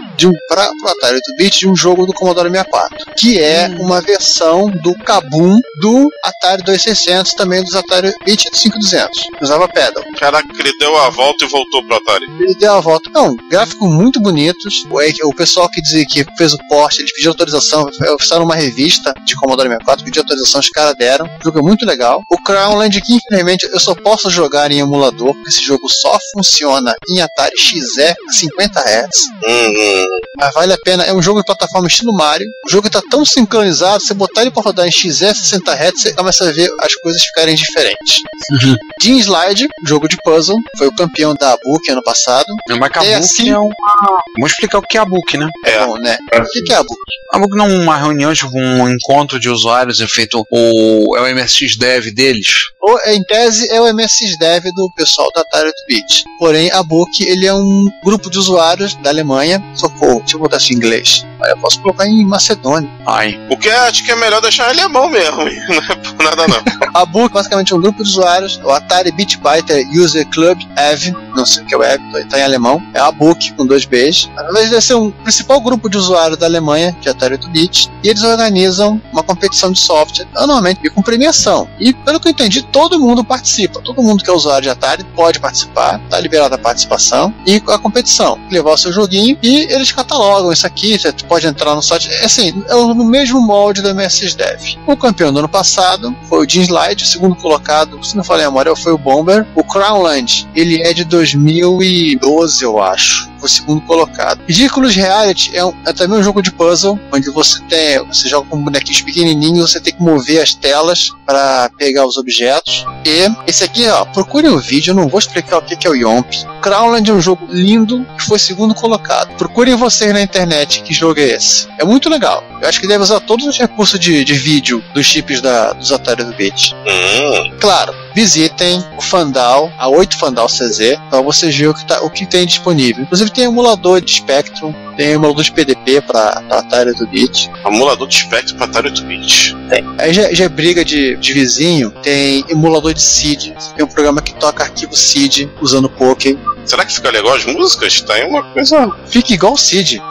pro Atari 8-bit de um jogo do Commodore 64, que é uma versão do Kabum do Atari 2600, também dos Atari 8-bit e do 5200. Usava pedal. Caraca, ele deu a volta e voltou pro Atari. Ele deu a volta. Não, gráficos muito bonitos. O pessoal que dizia que fez o port, eles pediram autorização, fizeram uma revista de Commodore 64, pediu autorização, os caras deram. O jogo é muito legal. O Crownland, que infelizmente eu só posso jogar em emulador, porque esse jogo só funciona em Atari XE a 50 Hz. Mas vale a pena, é um jogo de plataforma estilo Mario. O jogo está tão sincronizado, você botar ele para rodar em XE 60 Hz, você começa a ver as coisas ficarem diferentes. Jim Slide, jogo de puzzle, foi o campeão da ABUC ano passado. Mas a ABUC Vamos explicar o que é a ABUC, né? Bom, né? O que é a ABUC? A ABUC não é uma reunião, tipo um encontro de usuários, é feito é o MSX Dev deles. Em tese é o MSX Dev do pessoal da Atari 8-bit. Porém, a ABUC, ele é um grupo de usuários da Alemanha. Socorro, deixa eu botar isso em inglês. Eu posso colocar em macedônio. O que acho que é melhor deixar em alemão mesmo. Não é por nada não. A ABUC basicamente é um grupo de usuários. O Atari Bitbiter User Club EV, não sei o que é o EV, tá em alemão. É a ABUC com 2 Bs. Na verdade, deve ser um principal grupo de usuários da Alemanha de Atari 8-bit. E eles organizam uma competição de software anualmente e com premiação. E pelo que eu entendi, todo mundo participa. Todo mundo que é usuário de Atari pode participar. Tá liberada a participação e a competição. Levar o seu joguinho e eles catalogam isso aqui. Você pode entrar no site. Assim, é no mesmo molde do MSX Dev. O campeão do ano passado foi o Jim Slide. O segundo colocado, se não falei a memória, foi o Bomber. O Crownland, ele é de 2012, eu acho. Foi o segundo colocado. Ridiculous Reality é também um jogo de puzzle, onde você joga com bonequinhos pequenininhos, você tem que mover as telas para pegar os objetos. E esse aqui, procurem o vídeo, eu não vou explicar o que é o Yomp. Crownland é um jogo lindo que foi segundo colocado. Procurem vocês na internet que jogo é esse. É muito legal. Eu acho que deve usar todos os recursos de vídeo dos chips dos Atari 8-bit. Claro, visitem o Fandal, a 8 Fandal CZ, para vocês verem o que tem disponível. Inclusive tem emulador de Spectrum, tem emulador de PDP para Atari 8-bit. Emulador de Spectrum para Atari 8-bit. Aí já é briga de vizinho, tem emulador de SID, tem um programa que toca arquivo SID usando Poké. Será que fica legal as músicas? Tá aí uma coisa... Fica igual o SID.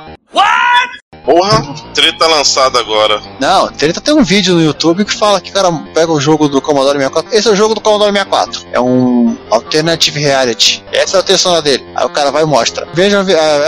Porra, treta lançada agora. Não, treta tem um vídeo no YouTube que fala que o cara pega o jogo do Commodore 64. Esse é o jogo do Commodore 64. É um Alternative Reality. Essa é a trilha sonora dele. Aí o cara vai e mostra. Veja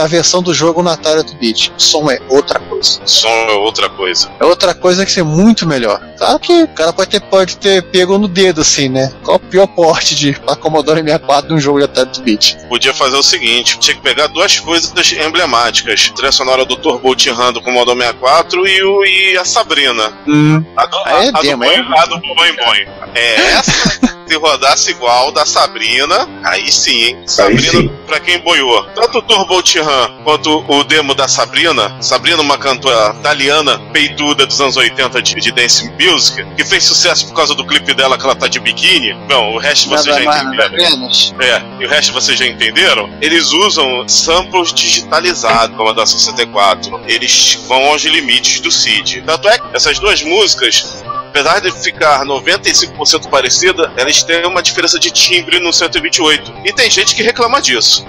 a versão do jogo no Atari 8-bit. O som é outra coisa. Som é outra coisa. É outra coisa que ser muito melhor. Claro que o cara pode ter pego no dedo assim, né? Qual o pior porte de Commodore 64 de um jogo de Atari 8-bit? Podia fazer o seguinte, tinha que pegar duas coisas emblemáticas. A trilha sonora do Turbo Tiran do Commodore 64 e a Sabrina. A do Boing Boing. Essa, se rodasse igual da Sabrina, aí sim, hein? Sabrina, pra quem boiou. Tanto o Turbo Tiran quanto o demo da Sabrina, uma cantora italiana peituda dos anos 80 de dance music, que fez sucesso por causa do clipe dela que ela tá de biquíni. Bom, o resto vocês já entenderam. E o resto vocês já entenderam. Eles usam samples digitalizados, como a da 64. Eles vão aos limites do SID. Tanto é que essas duas músicas, apesar de ficar 95% parecida, elas têm uma diferença de timbre no 128. E tem gente que reclama disso.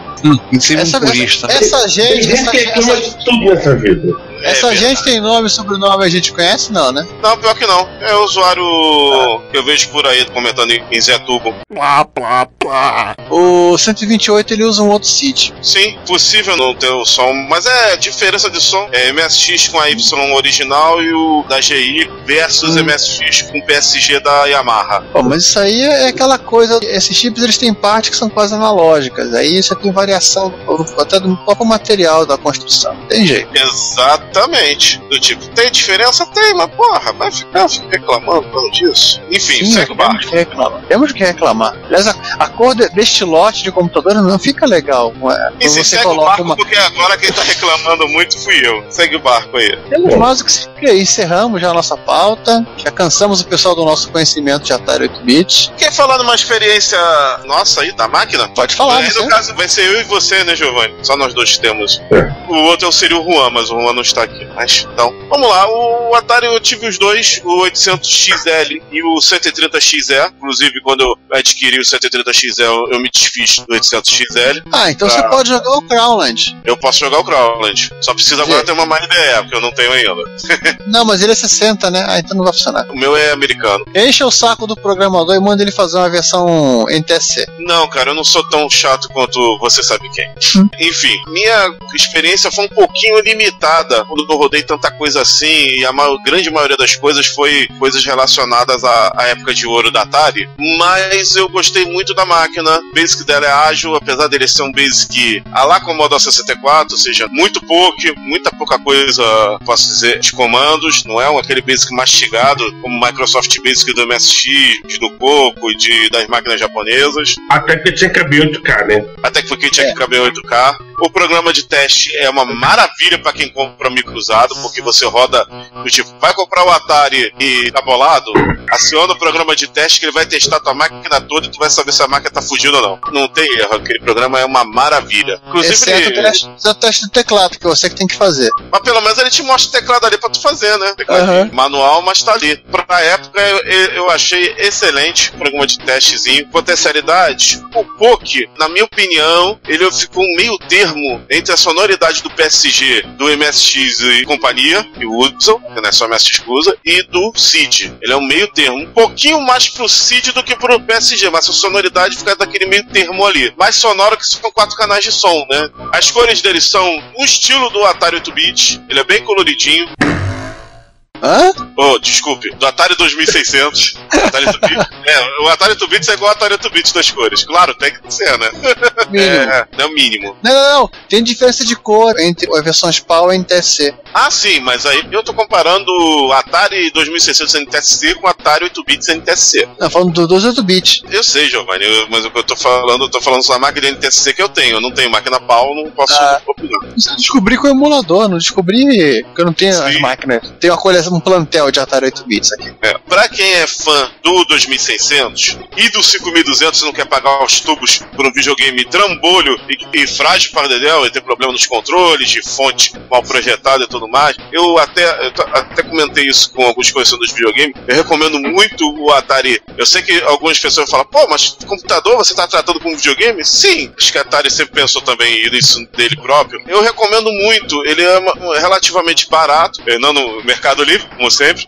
Essa gente reclama de tudo nessa vida. Essa gente tem nome e sobrenome, a gente conhece, não, né? Não, pior que não. É o usuário que eu vejo por aí comentando em Zé Tubo. O 128 ele usa um outro SID. Sim, possível não ter o som, mas é diferença de som. É MSX com a Y original e o da GI versus MSX com PSG da Yamaha. Bom, mas isso aí é aquela coisa, esses chips eles têm partes que são quase analógicas. Aí você tem variação até do próprio material da construção. Tem jeito. Exatamente. Do tipo, tem diferença? Tem, mas porra, vai ficar reclamando por causa disso. Enfim, sim, segue o barco. Temos que reclamar. Aliás, a cor deste lote de computador não fica legal. E se segue o barco, porque agora quem tá reclamando muito fui eu. Segue o barco aí. Temos mais o que seguir. Encerramos já a nossa pauta. Já cansamos o pessoal do nosso conhecimento de Atari 8-bit. Quer falar numa experiência nossa aí, da máquina? Pode falar. Aí, no caso, vai ser eu e você, né, Giovanni? Só nós dois temos. O outro seria o Juan, mas o Juan não está aqui. Mas, então, vamos lá. O Atari eu tive os dois, o 800XL e o 130XE. Inclusive, quando eu adquiri o 130XE, eu me desfiz do 800XL. Então você pode jogar o Crowland. Eu posso jogar o Crowland. Só preciso agora ter uma má ideia, porque eu não tenho ainda. Não, mas ele é 60, né? Então não vai funcionar. O meu é americano. Enche o saco do programador e manda ele fazer uma versão NTSC. Não, cara, eu não sou tão chato quanto você sabe quem. Enfim, minha experiência foi um pouquinho limitada quando eu rodei tanta coisa assim, e a grande maioria das coisas foi coisas relacionadas à época de ouro da Atari, mas eu gostei muito da máquina. O basic dela é ágil, apesar dele ser um basic a lá Commodore 64, ou seja, muita pouca coisa, posso dizer, de comandos, não é aquele basic mastigado como o Microsoft Basic do MSX, do Coco e das máquinas japonesas. Até que tinha que caber 8K, né? Até que tinha que caber 8K. O programa de teste é uma maravilha para quem compra micro usado, porque você roda do tipo, vai comprar o Atari e tá bolado, aciona o programa de teste que ele vai testar a tua máquina toda e tu vai saber se a máquina tá fugindo ou não. Não tem erro, aquele programa é uma maravilha. Inclusive, exceto o teste do teclado, que você que tem que fazer. Mas pelo menos ele te mostra o teclado ali pra tu fazer, né? Manual, mas tá ali. Pra época eu achei excelente o programa de testezinho. Potencialidades, o POC, na minha opinião, ele ficou um meio termo entre a sonoridade do PSG, do MSX e companhia, que usam, que não é só MSX que usa, e do SID. Ele é um meio termo. Um pouquinho mais pro SID do que pro PSG, mas a sonoridade fica daquele meio termo ali. Mais sonoro que são 4 canais de som, né? As cores dele são o estilo do Atari 8-bit, ele é bem coloridinho. Desculpe, do Atari 2600. Atari 8-bit. O Atari 8-bit é igual ao Atari 8-bit das cores. Claro, tem que ser, né? Mínimo. É o mínimo. Não. Tem diferença de cor entre as versões PAL e NTSC. Sim, mas aí eu tô comparando o Atari 2600 NTSC com o Atari 8-bits NTSC. Não, falando dos 8-bits. Eu sei, Giovanni, mas o que eu tô falando só a máquina de NTSC que eu tenho. Eu não tenho máquina PAL, não posso opinar. Isso eu descobri com o emulador, não descobri que eu não tenho as máquinas. Tem uma coleção um plantel de Atari 8 bits aqui. Pra quem é fã do 2600 e do 5200 e não quer pagar os tubos por um videogame trambolho e frágil para dedéu e ter problema nos controles, de fonte mal projetada e tudo mais, eu até comentei isso com alguns conhecedores de videogame. Eu recomendo muito o Atari. Eu sei que algumas pessoas falam, pô, mas computador você tá tratando como videogame? Sim, acho que a Atari sempre pensou também nisso dele próprio. Eu recomendo muito, ele é relativamente barato, não no Mercado Livre, como sempre.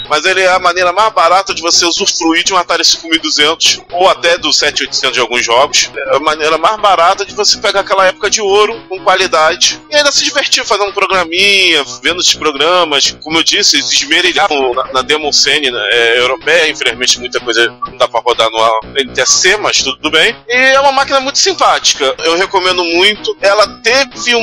Mas ele é a maneira mais barata de você usufruir de um Atari 5200 ou até do 7800 de alguns jogos. É a maneira mais barata de você pegar aquela época de ouro com qualidade e ainda se divertir, fazer um programinha, vendo esses programas. Como eu disse, eles esmerilhavam na demo scene europeia. Infelizmente muita coisa não dá pra rodar no NTSC, mas tudo bem. E é uma máquina muito simpática, eu recomendo muito. Ela teve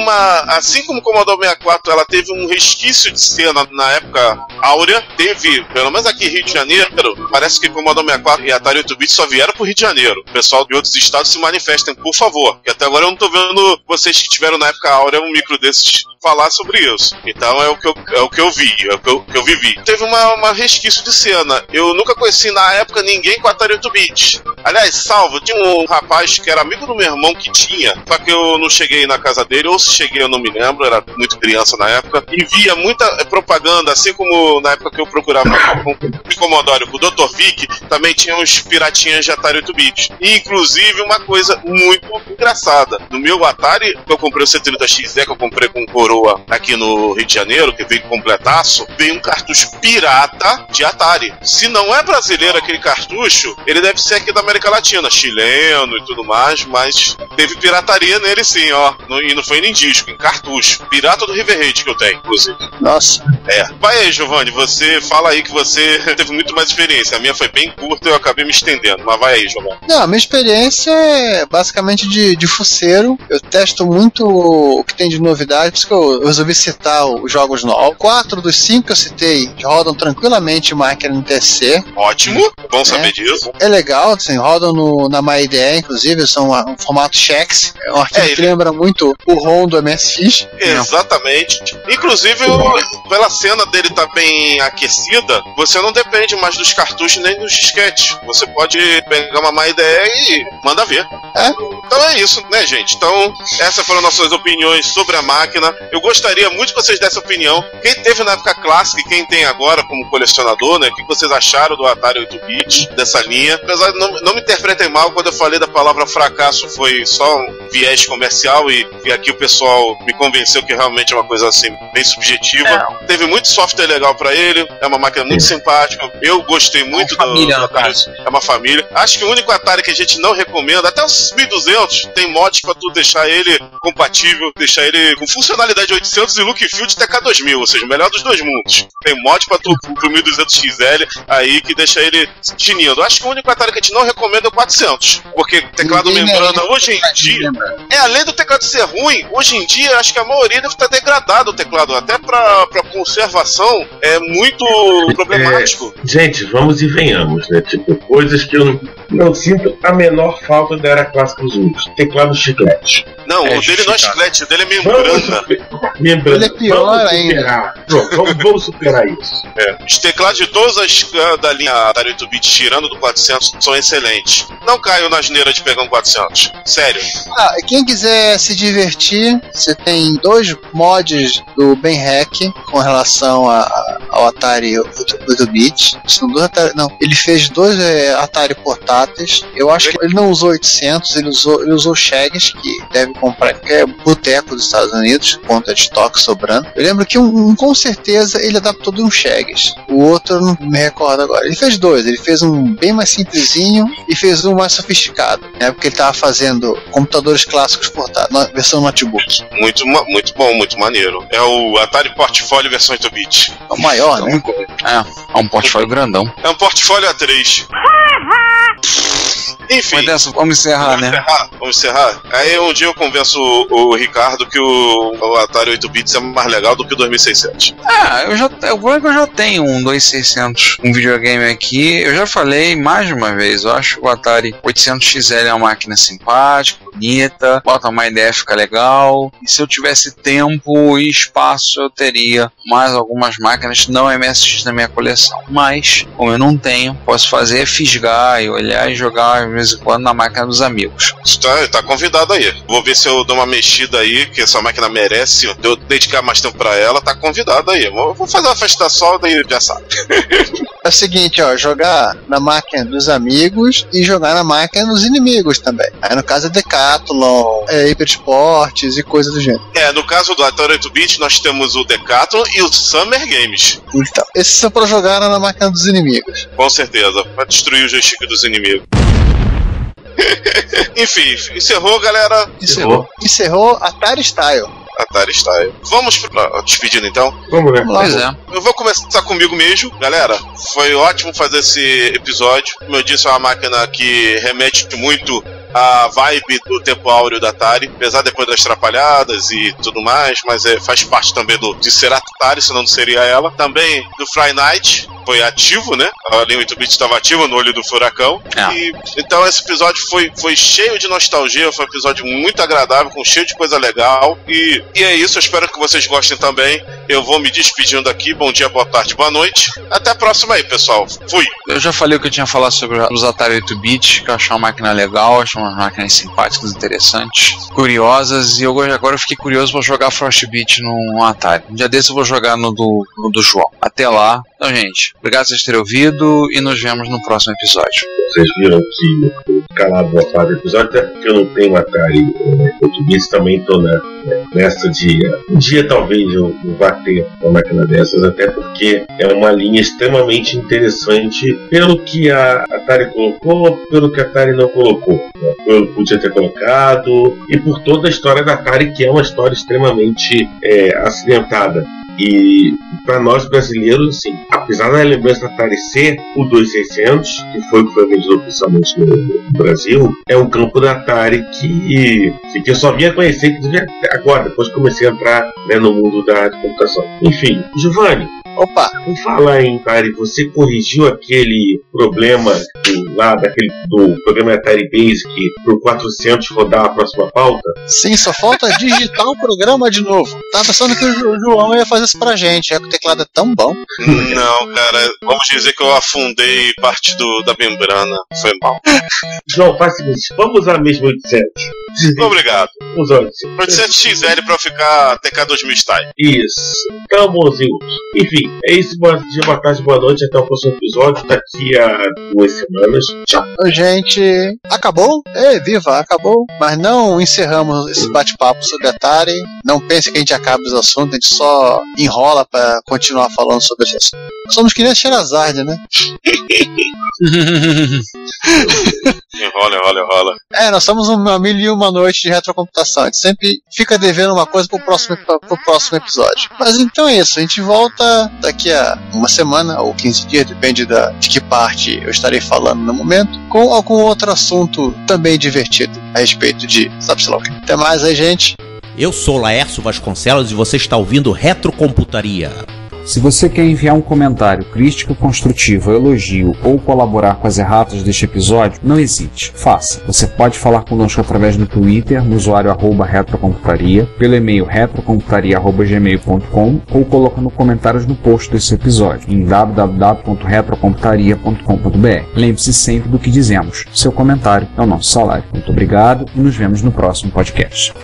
assim como o Commodore 64, ela teve um resquício de cena na época áurea. Teve, pelo menos aqui em Rio de Janeiro, parece que Commodore 64 e Atari 8-bit só vieram pro Rio de Janeiro. O pessoal de outros estados se manifestem, por favor. Que até agora eu não tô vendo vocês que tiveram na época áurea um micro desses falar sobre isso. Então é o que eu vi, é o que eu vivi. Teve uma resquício de cena. Eu nunca conheci na época ninguém com Atari 8-bit. Aliás, salvo, tinha um rapaz que era amigo do meu irmão que tinha, só que eu não cheguei na casa dele, ou se cheguei eu não me lembro, era muito criança na época, e via muita propaganda, assim como na época que eu procurava com o Commodore, com o Dr. Vic, também tinha uns piratinhas de Atari 8-bit. E inclusive uma coisa muito engraçada, no meu Atari, que eu comprei o C30XE, que eu comprei com coroa aqui no Rio de Janeiro, que veio completaço, veio um cartucho pirata de Atari. Se não é brasileiro aquele cartucho, ele deve ser aqui da América Latina, chileno e tudo mais, mas teve pirataria nele sim, ó. E não foi nem disco, em cartucho. Pirata do River Raid que eu tenho, inclusive. Nossa. Vai aí, Giovanni, você fala aí que você teve muito mais experiência. A minha foi bem curta e eu acabei me estendendo, mas vai aí, Giovanni. Não, a minha experiência é basicamente de fuceiro. Eu testo muito o que tem de novidade, por isso que eu resolvi citar os jogos novos. 4 dos 5 que eu citei rodam tranquilamente máquina NTSC. Ótimo, bom saber disso. É legal, assim, rodam na MyIDE, inclusive, são um formato Chex. É um arquivo que lembra muito o ROM do MSX. Exatamente. Inclusive, pela cena dele tá bem aquecida, você não depende mais dos cartuchos nem dos disquetes. Você pode pegar uma má ideia e manda ver. Então é isso, né, gente? Então, essas foram nossas opiniões sobre a máquina. Eu gostaria muito que vocês dessem opinião. Quem teve na época clássica e quem tem agora como colecionador, né? O que vocês acharam do Atari 8-bit, dessa linha? Apesar de não me interpretem mal, quando eu falei da palavra fracasso foi só um viés comercial e aqui o pessoal me convenceu que realmente é uma coisa assim, bem subjetiva. Teve muito software legal pra ele, é uma máquina muito simpática. Eu gostei muito do Atari. É uma família. Acho que o único Atari que a gente não recomenda, até os 1200, tem mods pra tu deixar ele compatível, deixar ele com funcionalidade 800 e look and feel de TK2000, ou seja, o melhor dos dois mundos. Tem mod pra tu pro 1200XL aí que deixa ele tinindo. Acho que o único Atari que a gente não recomenda é o 400, porque teclado membrana hoje em dia, além do teclado ser ruim, hoje em dia acho que a maioria deve estar degradado o teclado, até pra conservação é muito problemático. Gente, vamos e venhamos, né? Tipo, coisas que eu não sinto a menor falta da era clássica dos únicos. Teclado chiclete. Não, o dele não é chiclete, o dele é membrana. Ele é pior ainda. Vamos superar isso. Os teclados de todas as da linha Atari 8-bit, tirando do 400, são excelentes. Não caio na asneira de pegar um 400. Sério. Quem quiser se divertir, você tem 2 mods do Ben-Hack com relação ao Atari 8-bit. São 2 Atari. Não, ele fez 2 Atari portáteis. Eu acho que ele não usou 800, ele usou Chegs, que deve comprar qualquer boteco dos Estados Unidos, conta de estoque sobrando. Eu lembro que com certeza ele adaptou de um Chegs. O outro eu não me recordo agora. Ele fez 2, ele fez um bem mais simplesinho e fez um mais sofisticado, né? Porque ele estava fazendo computadores clássicos portáteis, na versão notebook. Muito bom, muito maneiro. É o Atari Portfólio versão 8-bit. É o maior, né? É um portfólio grandão. É um portfólio A3. Enfim. Vamos encerrar, né? Vamos encerrar. Aí um dia eu convenço o Ricardo que o Atari 8 bits é mais legal do que o 2600. O problema é que eu já tenho um 2600, um videogame aqui. Eu já falei mais de uma vez, eu acho que o Atari 800 XL é uma máquina simpática, bonita, bota uma ideia, fica legal. E se eu tivesse tempo e espaço, eu teria mais algumas máquinas não MSX na minha coleção. Mas, como eu não tenho, posso fazer fisgar e olhar e jogar de vez em quando na máquina dos amigos. Tá convidado aí. Vou ver se eu dou uma mexida aí, que essa máquina merece. Eu dedicar mais tempo pra ela, tá convidado aí. Vou fazer uma festa só, daí já sabe. É o seguinte, ó, jogar na máquina dos amigos e jogar na máquina dos inimigos também. Aí no caso é Decathlon, Hyper Sports e coisa do gênero. No caso do Atari 8-bit, nós temos o Decathlon e o Summer Games. Então, esses são pra jogar na máquina dos inimigos. Com certeza, pra destruir o joystick dos inimigos. Enfim, encerrou, galera? Encerrou Atari Style. Atari Style. Vamos pra despedida então? Vamos, né? Pois é. Eu vou começar comigo mesmo. Galera, foi ótimo fazer esse episódio. Como eu disse, é uma máquina que remete muito a vibe do tempo áureo da Atari, apesar depois das trapalhadas e tudo mais, mas faz parte também de ser Atari, senão não seria ela. Também do Friday Night, foi ativo, né? A linha 8-bit estava ativa no olho do furacão. E, então esse episódio foi cheio de nostalgia, foi um episódio muito agradável, com cheio de coisa legal. E é isso, eu espero que vocês gostem também. Eu vou me despedindo aqui. Bom dia, boa tarde, boa noite. Até a próxima aí, pessoal. Fui! Eu já falei o que eu tinha falado sobre os Atari 8-bit, que eu achei uma máquina legal, achei umas máquinas simpáticas, interessantes, curiosas, e agora eu fiquei curioso para jogar Frostbit no Atari. Um dia desse eu vou jogar no do João. Até lá. Então, gente, obrigado por vocês terem ouvido e nos vemos no próximo episódio. Vocês viram que eu calado boa parte do episódio, até porque eu não tenho Atari 8-bits, também tô nessa de um dia talvez eu vá ter uma máquina dessas, até porque é uma linha extremamente interessante pelo que a Atari colocou, pelo que a Atari não colocou, eu podia ter colocado, e por toda a história da Atari, que é uma história extremamente acidentada. E para nós brasileiros, assim, apesar da lembrança da Atari ser o 2600, que foi vendido oficialmente no Brasil, é um campo da Atari que eu só vinha conhecer agora, depois que comecei a entrar, né, no mundo da computação. Enfim, Giovanni, opa, vamos falar em Atari, você corrigiu aquele problema do programa Atari Basic pro 400 rodar a próxima pauta? Sim, só falta digitar o programa de novo. Tava pensando que o João ia fazer isso pra gente, que o teclado é tão bom. Não, cara, vamos dizer que eu afundei parte da membrana, foi mal. João, faz o seguinte, vamos usar mesmo 800. Obrigado. Vamos usar 800. 800 XL pra ficar TK2000 style. Isso, tão bonzinho. Enfim, é isso, bom dia, boa tarde, boa noite, até o próximo episódio, daqui a 2 semanas. Tchau. Gente, acabou? Viva, acabou. Mas não encerramos esse bate-papo sobre Atari. Não pense que a gente acaba os assuntos, a gente só enrola pra continuar falando sobre esse assunto. Somos que nem a Sherazade, né? Enrola. Nós somos uma 1001 noite de retrocomputação. A gente sempre fica devendo uma coisa pro próximo episódio. Mas então é isso, a gente volta daqui a uma semana ou 15 dias, depende de que parte eu estarei falando no momento, com algum outro assunto também divertido a respeito de sabe-se lá o que. Até mais aí, gente. Eu sou Laércio Vasconcelos e você está ouvindo Retrocomputaria. Se você quer enviar um comentário, crítica construtiva, elogio ou colaborar com as erratas deste episódio, não hesite, faça. Você pode falar conosco através do Twitter, no usuário @retrocomputaria, pelo e-mail retrocomputaria@gmail.com ou colocando comentários no post desse episódio em www.retrocomputaria.com.br. Lembre-se sempre do que dizemos. Seu comentário é o nosso salário. Muito obrigado e nos vemos no próximo podcast.